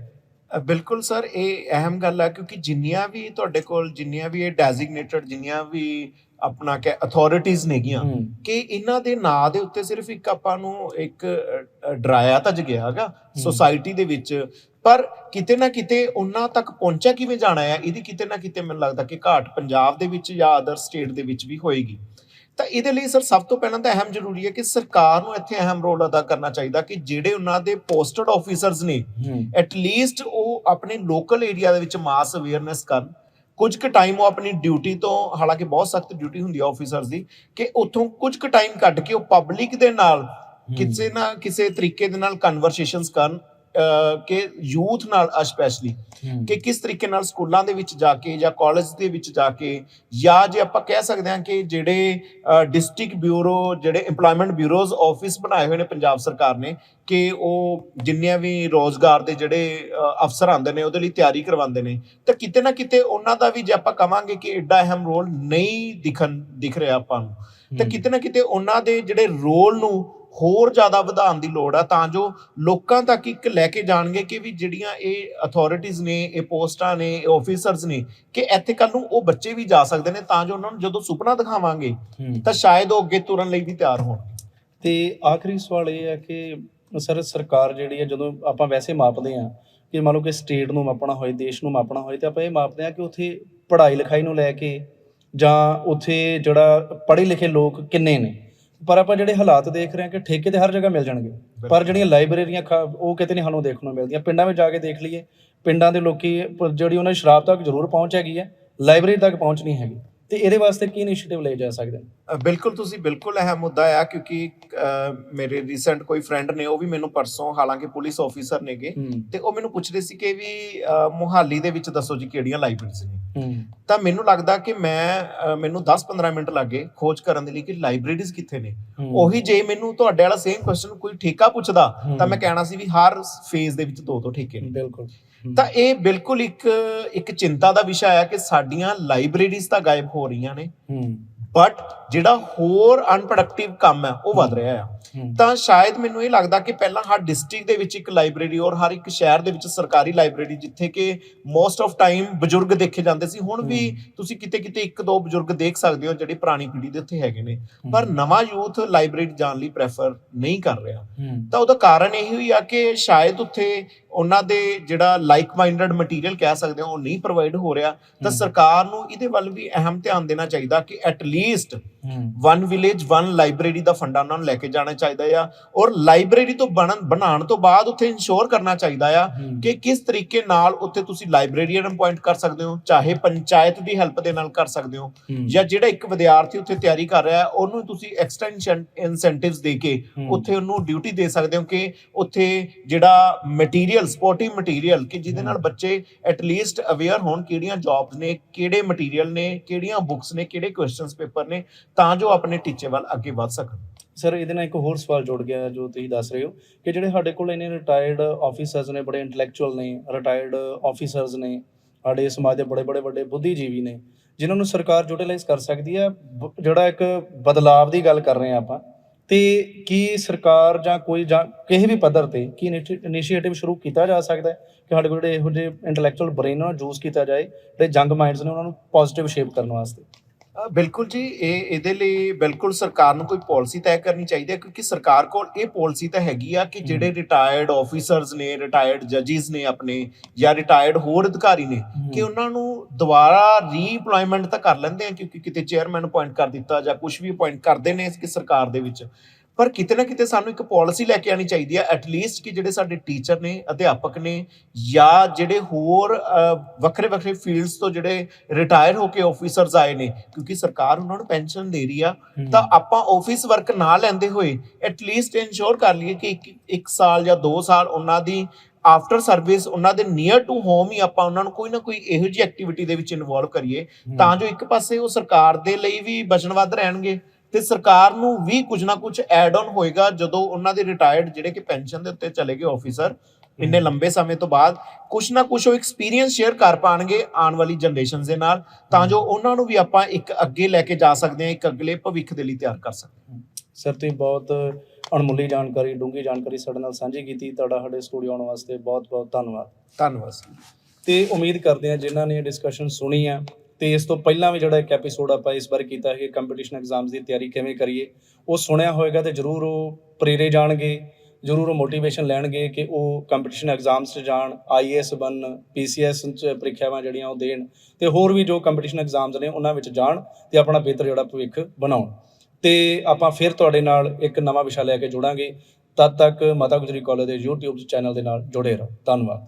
ਬਿਲਕੁਲ ਸਰ, ਇਹ ਅਹਿਮ ਗੱਲ ਹੈ ਕਿਉਂਕਿ ਜਿੰਨੀਆਂ ਵੀ ਤੁਹਾਡੇ ਕੋਲ ਜਿੰਨੀਆਂ ਵੀ ਇਹ ਡੈਜ਼ਿਗਨੇਟਡ ਜਿੰਨੀਆਂ ਵੀ ਆਪਣਾ ਕਿ ਅਥਾਰਟੀਜ਼ ਨੇਗੀਆਂ, ਕਿ ਇਹਨਾਂ ਦੇ ਨਾਂ ਦੇ ਉੱਤੇ ਸਿਰਫ ਇੱਕ ਆਪਾਂ ਨੂੰ ਇੱਕ ਡਰਾਇਆ ਤਾਂ ਗਿਆ ਹੈਗਾ ਸੋਸਾਇਟੀ ਦੇ ਵਿੱਚ, ਪਰ ਕਿਤੇ ਨਾ ਕਿਤੇ ਉਹਨਾਂ ਤੱਕ ਪਹੁੰਚਿਆ ਕਿਵੇਂ ਜਾਣਾ ਹੈ, ਇਹਦੀ ਕਿਤੇ ਨਾ ਕਿਤੇ ਮੈਨੂੰ ਲੱਗਦਾ ਕਿ ਘਾਟ ਪੰਜਾਬ ਦੇ ਵਿੱਚ ਜਾਂ ਅਦਰ ਸਟੇਟ ਦੇ ਵਿੱਚ ਵੀ ਹੋਏਗੀ। ਤਾਂ ਇਹਦੇ ਲਈ ਸਰ ਸਭ ਤੋਂ ਪਹਿਲਾਂ ਤਾਂ ਅਹਿਮ ਜ਼ਰੂਰੀ ਹੈ ਕਿ ਸਰਕਾਰ ਨੂੰ ਇੱਥੇ ਅਹਿਮ ਰੋਲ ਅਦਾ ਕਰਨਾ ਚਾਹੀਦਾ ਕਿ ਜਿਹੜੇ ਉਹਨਾਂ ਦੇ ਪੋਸਟਡ ਆਫੀਸਰਸ ਨੇ ਐਟਲੀਸਟ ਉਹ ਆਪਣੇ ਲੋਕਲ ਏਰੀਆ ਦੇ ਵਿੱਚ ਮਾਸ ਅਵੇਅਰਨੈਸ ਕਰਨ। ਕੁਝ ਕੁ ਟਾਈਮ ਉਹ ਆਪਣੀ ਡਿਊਟੀ ਤੋਂ, ਹਾਲਾਂਕਿ ਬਹੁਤ ਸਖਤ ਡਿਊਟੀ ਹੁੰਦੀ ਹੈ ਆਫੀਸਰਸ ਦੀ, ਕਿ ਉੱਥੋਂ ਕੁਝ ਕੁ ਟਾਈਮ ਕੱਢ ਕੇ ਉਹ ਪਬਲਿਕ ਦੇ ਨਾਲ ਕਿਸੇ ਨਾ ਕਿਸੇ ਤਰੀਕੇ ਦੇ ਨਾਲ ਕਨਵਰਸੇਸ਼ਨਸ ਕਰਨ, ਕਿ ਯੂਥ ਨਾਲ ਸਪੈਸ਼ਲੀ, ਕਿ ਕਿਸ ਤਰੀਕੇ ਨਾਲ ਸਕੂਲਾਂ ਦੇ ਵਿੱਚ ਜਾ ਕੇ ਜਾਂ ਕਾਲਜ ਦੇ ਵਿੱਚ ਜਾ ਕੇ, ਜਾਂ ਜੇ ਆਪਾਂ ਕਹਿ ਸਕਦੇ ਹਾਂ ਕਿ ਜਿਹੜੇ ਡਿਸਟ੍ਰਿਕਟ ਬਿਊਰੋ, ਜਿਹੜੇ ਇੰਪਲੋਇਮੈਂਟ ਬਿਊਰੋਜ਼ ਆਫਿਸ ਬਣਾਏ ਹੋਏ ਨੇ ਪੰਜਾਬ ਸਰਕਾਰ ਨੇ, ਕਿ ਉਹ ਜਿੰਨੀਆਂ ਵੀ ਰੋਜ਼ਗਾਰ ਦੇ ਜਿਹੜੇ ਅਫਸਰ ਆਉਂਦੇ ਨੇ ਉਹਦੇ ਲਈ ਤਿਆਰੀ ਕਰਵਾਉਂਦੇ ਨੇ। ਤਾਂ ਕਿਤੇ ਨਾ ਕਿਤੇ ਉਹਨਾਂ ਦਾ ਵੀ ਜੇ ਆਪਾਂ ਕਵਾਂਗੇ ਕਿ ਐਡਾ ਅਹਿਮ ਰੋਲ ਨਹੀਂ ਦਿਖ ਰਿਹਾ ਆਪਾਂ ਨੂੰ, ਤਾਂ ਕਿਤੇ ਨਾ ਕਿਤੇ ਉਹਨਾਂ ਦੇ ਜਿਹੜੇ ਰੋਲ ਨੂੰ ਹੋਰ ਜ਼ਿਆਦਾ ਵਧਾਉਣ ਦੀ ਲੋੜ ਆ, ਤਾਂ ਜੋ ਲੋਕਾਂ ਤੱਕ ਇੱਕ ਲੈ ਕੇ ਜਾਣਗੇ ਕਿ ਵੀ ਜਿਹੜੀਆਂ ਇਹ ਅਥਾਰਟੀਜ਼ ਨੇ, ਇਹ ਪੋਸਟਾਂ ਨੇ, ਇਹ ਆਫੀਸਰਸ ਨੇ, ਕਿ ਇੱਥੇ ਕੱਲ ਨੂੰ ਉਹ ਬੱਚੇ ਵੀ ਜਾ ਸਕਦੇ ਨੇ, ਤਾਂ ਜੋ ਉਹਨਾਂ ਨੂੰ ਜਦੋਂ ਸੁਪਨਾ ਦਿਖਾਵਾਂਗੇ ਤਾਂ ਸ਼ਾਇਦ ਉਹ ਅੱਗੇ ਤੁਰਨ ਲਈ ਵੀ ਤਿਆਰ ਹੋਣ। ਤੇ ਆਖਰੀ ਸਵਾਲ ਇਹ ਹੈ ਕਿ ਸਰ ਸਰਕਾਰ ਜਿਹੜੀ ਹੈ, ਜਦੋਂ ਆਪਾਂ ਵੈਸੇ ਮਾਪਦੇ ਹਾਂ ਕਿ ਮੰਨ ਲਓ ਕਿ ਸਟੇਟ ਨੂੰ ਮਾਪਣਾ ਹੋਏ, ਦੇਸ਼ ਨੂੰ ਮਾਪਣਾ ਹੋਏ, ਤੇ ਆਪਾਂ ਇਹ ਮਾਪਦੇ ਹਾਂ ਕਿ ਉੱਥੇ ਪੜ੍ਹਾਈ ਲਿਖਾਈ ਨੂੰ ਲੈ ਕੇ ਜਾਂ ਉੱਥੇ ਜਿਹੜਾ ਪੜ੍ਹੇ ਲਿਖੇ ਲੋਕ ਕਿੰਨੇ ਨੇ। ਪਰ ਆਪਾਂ ਜਿਹੜੇ ਹਾਲਾਤ ਦੇਖ ਰਹੇ ਹਾਂ ਕਿ ਠੇਕੇ ਤੇ ਹਰ ਜਗ੍ਹਾ ਮਿਲ ਜਾਣਗੇ, ਪਰ ਜਿਹੜੀਆਂ ਲਾਇਬ੍ਰੇਰੀਆਂ ਉਹ ਕਿਤੇ ਨਹੀਂ ਸਾਨੂੰ ਦੇਖਣ ਨੂੰ ਮਿਲਦੀਆਂ। ਪਿੰਡਾਂ ਵਿੱਚ ਜਾ ਕੇ ਦੇਖ ਲਈਏ, ਪਿੰਡਾਂ ਦੇ ਲੋਕੀ ਜਿਹੜੀ ਉਹਨਾਂ ਦੀ ਸ਼ਰਾਬ ਤੱਕ ਜ਼ਰੂਰ ਪਹੁੰਚ ਹੈਗੀ ਹੈ, ਲਾਇਬ੍ਰੇਰੀ ਤੱਕ ਪਹੁੰਚ ਨਹੀਂ ਹੈਗੀ। ਤੇ ਇਹਦੇ ਵਾਸਤੇ ਕੀ ਇਨੀਸ਼ੀਏਟਿਵ ਲਏ ਜਾ ਸਕਦੇ ਨੇ? ਬਿਲਕੁਲ, ਤੁਸੀਂ ਬਿਲਕੁਲ ਅਹਿਮ ਮੁੱਦਾ ਆ, ਕਿਉਂਕਿ ਮੇਰੇ ਰੀਸੈਂਟ ਕੋਈ ਫਰੈਂਡ ਨੇ, ਉਹ ਵੀ ਮੈਨੂੰ ਪਰਸੋਂ, ਹਾਲਾਂਕਿ ਪੁਲਿਸ ਆਫੀਸਰ ਨੇਗੇ, ਤੇ ਉਹ ਮੈਨੂੰ ਪੁੱਛ ਰਹੇ ਸੀ ਕਿ ਵੀ ਮੁਹਾਲੀ ਦੇ ਵਿੱਚ ਦੱਸੋ ਜੀ ਕਿਹੜੀਆਂ ਲਾਇਬ੍ਰੇਰੀਜ਼ ਨੇ। ਤਾਂ ਮੈਨੂੰ ਲੱਗਦਾ ਕਿ ਮੈਨੂੰ 10-15 ਮਿੰਟ ਲੱਗੇ ਖੋਜ ਕਰਨ ਦੇ ਲਈ ਕਿ ਲਾਇਬ੍ਰੇਰੀਜ਼ ਕਿੱਥੇ ਨੇ। ਉਹੀ ਜੇ ਮੈਨੂੰ ਤੁਹਾਡੇ ਵਾਲਾ ਸੇਮ ਕੁਐਸਚਨ ਕੋਈ ਠੇਕਾ ਪੁੱਛਦਾ ਤਾਂ ਮੈਂ ਕਹਿਣਾ ਸੀ ਵੀ ਹਰ ਫੇਜ਼ ਦੇ ਵਿੱਚ 2 ਠੇਕੇ ਨੇ। ਬਿਲਕੁਲ। ਤਾਂ ਇਹ ਬਿਲਕੁਲ ਇੱਕ ਚਿੰਤਾ ਦਾ ਵਿਸ਼ਾ ਹੈ ਕਿ ਸਾਡੀਆਂ ਲਾਇਬ੍ਰੇਰੀਜ਼ ਤਾਂ ਗਾਇਬ ਹੋ ਰਹੀਆਂ ਨੇ, ਬਟ ਜਿਹੜਾ ਹੋਰ ਅਨਪ੍ਰੋਡਕਟਿਵ ਕੰਮ ਹੈ ਉਹ ਵੱਧ ਰਿਹਾ ਆ। ਤਾਂ ਸ਼ਾਇਦ ਮੈਨੂੰ ਇਹ ਲੱਗਦਾ ਕਿ ਪਹਿਲਾਂ ਹਰ ਡਿਸਟ੍ਰਿਕਟ ਦੇ ਵਿੱਚ ਇੱਕ ਲਾਇਬ੍ਰੇਰੀ ਔਰ ਹਰ ਇੱਕ ਸ਼ਹਿਰ ਦੇ ਵਿੱਚ ਸਰਕਾਰੀ ਲਾਇਬ੍ਰੇਰੀ, ਜਿੱਥੇ ਕਿ ਮੋਸਟ ਆਫ ਟਾਈਮ ਬਜ਼ੁਰਗ ਦੇਖੇ ਜਾਂਦੇ ਸੀ। ਹੁਣ ਵੀ ਤੁਸੀਂ ਕਿਤੇ ਕਿਤੇ 1-2 ਬਜ਼ੁਰਗ ਦੇਖ ਸਕਦੇ ਹੋ ਜਿਹੜੇ ਪੁਰਾਣੀ ਪੀੜ੍ਹੀ ਦੇ ਉੱਥੇ ਹੈਗੇ ਨੇ, ਪਰ ਨਵਾਂ ਯੂਥ ਲਾਇਬ੍ਰੇਰੀ ਜਾਣ ਲਈ ਪ੍ਰੈਫਰ ਨਹੀਂ ਕਰ ਰਿਹਾ। ਤਾਂ ਉਹਦਾ ਕਾਰਨ ਇਹ ਹੀ ਆ ਕਿ ਸ਼ਾਇਦ ਉੱਥੇ ਉਹਨਾਂ ਦੇ ਜਿਹੜਾ ਲਾਈਕ ਮਾਈਂਡਡ ਮਟੀਰੀਅਲ ਕਹਿ ਸਕਦੇ ਹੋ ਉਹ ਨਹੀਂ ਪ੍ਰੋਵਾਈਡ ਹੋ ਰਿਹਾ। ਤਾਂ ਸਰਕਾਰ ਨੂੰ ਇਹਦੇ ਵੱਲ ਵੀ ਅਹਿਮ ਧਿਆਨ ਦੇਣਾ ਚਾਹੀਦਾ ਕਿ ਐਟਲੀਸਟ 1 ਵਿਲੇਜ 1 ਲਾਇਬ੍ਰੇਰੀ ਦਾ ਫੰਡਾ ਉਹਨਾਂ ਨੂੰ ਲੈ ਕੇ ਜਾਣਾ ਚਾਹੀਦਾ ਆ, ਔਰ ਲਾਇਬ੍ਰੇਰੀ ਤੋਂ ਬਣਾਉਣ ਤੋਂ ਬਾਅਦ ਉੱਥੇ ਇੰਸ਼ੋਰ ਕਰਨਾ ਚਾਹੀਦਾ ਆ ਕਿ ਕਿਸ ਤਰੀਕੇ ਨਾਲ ਉੱਥੇ ਤੁਸੀਂ ਲਾਇਬ੍ਰੇਰੀਅਨ ਅਪਾਇੰਟ ਕਰ ਸਕਦੇ ਹੋ, ਚਾਹੇ ਪੰਚਾਇਤ ਦੀ ਹੈਲਪ ਦੇ ਨਾਲ ਕਰ ਸਕਦੇ ਹੋ, ਜਾਂ ਜਿਹੜਾ ਇੱਕ ਵਿਦਿਆਰਥੀ ਉੱਥੇ ਤਿਆਰੀ ਕਰ ਰਿਹਾ ਉਹਨੂੰ ਤੁਸੀਂ ਐਕਸਟਰਾ ਇਨਸੈਂਟਿਵਸ ਦੇ ਕੇ ਉੱਥੇ ਉਹਨੂੰ ਡਿਊਟੀ ਦੇ ਸਕਦੇ ਹੋ ਕਿ ਉੱਥੇ ਜਿਹੜਾ ਮਟੀਰੀਅਲ, ਸਪੋਰਟਿਵ ਮਟੀਰੀਅਲ, ਕਿ ਜਿਹਦੇ ਨਾਲ ਬੱਚੇ ਐਟਲੀਸਟ ਅਵੇਅਰ ਹੋਣ ਕਿਹੜੀਆਂ ਜੌਬਸ ਨੇ, ਕਿਹੜੇ ਮਟੀਰੀਅਲ ਨੇ, ਕਿਹੜੀਆਂ ਬੁੱਕਸ ਨੇ, ਕਿਹੜੇ ਕੁਐਸਚਨਸ ਪੇਪਰ ਨੇ, ਤਾਂ ਜੋ ਆਪਣੇ ਟੀਚੇ ਵੱਲ ਅੱਗੇ ਵੱਧ ਸਕਣ। ਸਰ ਇਹਦੇ ਨਾਲ ਇੱਕ ਹੋਰ ਸਵਾਲ ਜੁੜ ਗਿਆ ਜੋ ਤੁਸੀਂ ਦੱਸ ਰਹੇ ਹੋ ਕਿ ਜਿਹੜੇ ਸਾਡੇ ਕੋਲ ਇੰਨੇ ਰਿਟਾਇਰਡ ਆਫੀਸਰਸ ਨੇ, ਬੜੇ ਇੰਟੈਲੈਕਚੁਅਲ ਨੇ, ਰਿਟਾਇਰਡ ਆਫੀਸਰਸ ਨੇ, ਸਾਡੇ ਸਮਾਜ ਦੇ ਬੜੇ ਵੱਡੇ ਬੁੱਧੀਜੀਵੀ ਨੇ, ਜਿਨ੍ਹਾਂ ਨੂੰ ਸਰਕਾਰ ਯੂਟੀਲਾਈਜ਼ ਕਰ ਸਕਦੀ ਹੈ। ਜਿਹੜਾ ਇੱਕ ਬਦਲਾਵ ਦੀ ਗੱਲ ਕਰ ਰਹੇ ਹਾਂ ਆਪਾਂ, ਤੇ ਕੀ ਸਰਕਾਰ ਜਾਂ ਕੋਈ ਜਾਂ ਕਿਸੇ ਵੀ ਪੱਧਰ ਤੇ ਕੀ ਇਨੀਸ਼ੀਏਟਿਵ ਸ਼ੁਰੂ ਕੀਤਾ ਜਾ ਸਕਦਾ ਹੈ ਕਿ ਸਾਡੇ ਕੋਲ ਜਿਹੜੇ ਇਹੋ ਜਿਹੇ ਇੰਟੈਲੈਕਚੁਅਲ ਬ੍ਰੇਨ ਨੂੰ ਯੂਜ਼ ਕੀਤਾ ਜਾਏ, ਜਿਹੜੇ ਜੰਗ ਮਾਈਂਡਸ ਨੇ ਉਹਨਾਂ ਨੂੰ ਪੋਜ਼ਿਟਿਵ ਸ਼ੇਪ ਕਰਨ ਵਾਸਤੇ? ਬਿਲਕੁਲ ਜੀ, ਇਹਦੇ ਲਈ ਬਿਲਕੁਲ ਸਰਕਾਰ ਨੂੰ ਕੋਈ ਪਾਲਿਸੀ ਤੈਅ ਕਰਨੀ ਚਾਹੀਦੀ ਹੈ, ਕਿਉਂਕਿ ਸਰਕਾਰ ਕੋਲ ਇਹ ਪਾਲਿਸੀ ਤਾਂ ਹੈਗੀ ਆ ਕਿ ਜਿਹੜੇ ਰਿਟਾਇਰਡ ਆਫੀਸਰਸ ਨੇ, ਰਿਟਾਇਰਡ ਜੱਜਿਸ ਨੇ ਆਪਣੇ, ਜਾਂ ਰਿਟਾਇਰਡ ਹੋਰ ਅਧਿਕਾਰੀ ਨੇ, ਕਿ ਉਹਨਾਂ ਨੂੰ ਦੁਬਾਰਾ ਰੀਇੰਪਲੋਇਮੈਂਟ ਤਾਂ ਕਰ ਲੈਂਦੇ ਆ, ਕਿਉਂਕਿ ਕਿਤੇ ਚੇਅਰਮੈਨ ਅਪਾਇੰਟ ਕਰ ਦਿੱਤਾ ਜਾਂ ਕੁਝ ਵੀ ਅਪਾਇੰਟ ਕਰਦੇ ਨੇ ਕਿ ਸਰਕਾਰ ਦੇ ਵਿੱਚ। ਪਰ ਕਿਤੇ ਨਾ ਕਿਤੇ ਸਾਨੂੰ ਇੱਕ ਪਾਲਿਸੀ ਲੈ ਕੇ ਆਉਣੀ ਚਾਹੀਦੀ ਹੈ ਐਟਲੀਸਟ, ਕਿ ਜਿਹੜੇ ਸਾਡੇ ਟੀਚਰ ਨੇ, ਅਧਿਆਪਕ ਨੇ, ਜਾਂ ਜਿਹੜੇ ਹੋਰ ਵੱਖਰੇ ਵੱਖਰੇ ਫੀਲਡਸ ਤੋਂ ਜਿਹੜੇ ਰਿਟਾਇਰ ਹੋ ਕੇ ਆਫੀਸਰਸ ਆਏ ਨੇ, ਕਿਉਂਕਿ ਸਰਕਾਰ ਉਹਨਾਂ ਨੂੰ ਪੈਨਸ਼ਨ ਦੇ ਰਹੀ ਆ, ਤਾਂ ਆਪਾਂ ਆਫਿਸ ਵਰਕ ਨਾ ਲੈਂਦੇ ਹੋਏ ਐਟਲੀਸਟ ਇਨਸ਼ੋਰ ਕਰ ਲਈਏ ਕਿ ਇੱਕ ਸਾਲ ਜਾਂ 2 ਸਾਲ ਉਹਨਾਂ ਦੀ ਆਫਟਰ ਸਰਵਿਸ ਉਹਨਾਂ ਦੇ ਨੀਅਰ ਟੂ ਹੋਮ ਹੀ ਆਪਾਂ ਉਹਨਾਂ ਨੂੰ ਕੋਈ ਨਾ ਕੋਈ ਇਹੋ ਜਿਹੀ ਐਕਟੀਵਿਟੀ ਦੇ ਵਿੱਚ ਇਨਵੋਲਵ ਕਰੀਏ, ਤਾਂ ਜੋ ਇੱਕ ਪਾਸੇ ਉਹ ਸਰਕਾਰ ਦੇ ਲਈ ਵੀ ਵਚਨਬੱਧ ਰਹਿਣਗੇ ਤੇ ਸਰਕਾਰ ਨੂੰ ਵੀ ਕੁਝ ਨਾ ਕੁਝ ਐਡ ਆਨ ਹੋਏਗਾ ਜਦੋਂ ਉਹਨਾਂ ਦੇ ਰਿਟਾਇਰਡ ਜਿਹੜੇ ਕਿ ਪੈਨਸ਼ਨ ਦੇ ਉੱਤੇ ਚਲੇ ਗਏ ਆਫੀਸਰ ਇੰਨੇ ਲੰਬੇ ਸਮੇਂ ਤੋਂ ਬਾਅਦ ਕੁਝ ਨਾ ਕੁਝ ਉਹ ਐਕਸਪੀਰੀਅੰਸ ਸ਼ੇਅਰ ਕਰ ਪਾਣਗੇ ਆਉਣ ਵਾਲੀ ਜਨਰੇਸ਼ਨ ਦੇ ਨਾਲ, ਤਾਂ ਜੋ ਉਹਨਾਂ ਨੂੰ ਵੀ ਆਪਾਂ ਇੱਕ ਅੱਗੇ ਲੈ ਕੇ ਜਾ ਸਕਦੇ ਹਾਂ, ਇੱਕ ਅਗਲੇ ਭਵਿੱਖ ਦੇ ਲਈ ਤਿਆਰ ਕਰ ਸਕਦੇ ਹਾਂ। ਸਰ, ਤੁਸੀਂ ਬਹੁਤ ਅਣਮੁੱਲੀ ਜਾਣਕਾਰੀ, ਡੂੰਘੀ ਜਾਣਕਾਰੀ ਸਾਡੇ ਨਾਲ ਸਾਂਝੀ ਕੀਤੀ। ਤੁਹਾਡਾ ਸਾਡੇ ਸਟੂਡੀਓ ਆਉਣ ਵਾਸਤੇ ਬਹੁਤ ਬਹੁਤ ਧੰਨਵਾਦ। ਧੰਨਵਾਦ। ਤੇ ਉਮੀਦ ਕਰਦੇ ਹਾਂ ਜਿਨ੍ਹਾਂ ਨੇ ਡਿਸਕਸ਼ਨ ਸੁਣੀ ਆ, ਤੇ ਇਸ ਤੋਂ ਪਹਿਲਾਂ ਵੀ ਜਿਹੜਾ ਇੱਕ ਐਪੀਸੋਡ ਆਪਾਂ ਇਸ ਬਾਰੇ ਕੀਤਾ ਹੈ ਕਿ ਕੰਪੀਟੀਸ਼ਨ ਐਗਜ਼ਾਮਸ ਦੀ ਤਿਆਰੀ ਕਿਵੇਂ ਕਰੀਏ, ਉਹ ਸੁਣਿਆ ਹੋਏਗਾ ਤੇ ਜ਼ਰੂਰ ਉਹ ਪ੍ਰੇਰੇ ਜਾਣਗੇ, ਜ਼ਰੂਰ ਉਹ ਮੋਟੀਵੇਸ਼ਨ ਲੈਣਗੇ ਕਿ ਉਹ ਕੰਪੀਟੀਸ਼ਨ ਐਗਜ਼ਾਮਸ 'ਚ ਜਾਣ, IAS ਬਣਨ, PCS 'ਚ ਪ੍ਰੀਖਿਆਵਾਂ ਜਿਹੜੀਆਂ ਉਹ ਦੇਣ, ਤੇ ਹੋਰ ਵੀ ਜੋ ਕੰਪੀਟੀਸ਼ਨ ਐਗਜ਼ਾਮਸ ਨੇ ਉਹਨਾਂ ਵਿੱਚ ਜਾਣ ਤੇ ਆਪਣਾ ਬਿਹਤਰ ਜਿਹੜਾ ਭਵਿੱਖ ਬਣਾਉਣ। ਤੇ ਆਪਾਂ ਫਿਰ ਤੁਹਾਡੇ ਨਾਲ ਇੱਕ ਨਵਾਂ ਵਿਸ਼ਾ ਲੈ ਕੇ ਜੁੜਾਂਗੇ। ਤਦ ਤੱਕ ਮਾਤਾ ਗੁਜਰੀ ਕਾਲਜ ਦੇ YouTube ਚੈਨਲ ਦੇ ਨਾਲ ਜੁੜੇ ਰਹੋ। ਧੰਨਵਾਦ।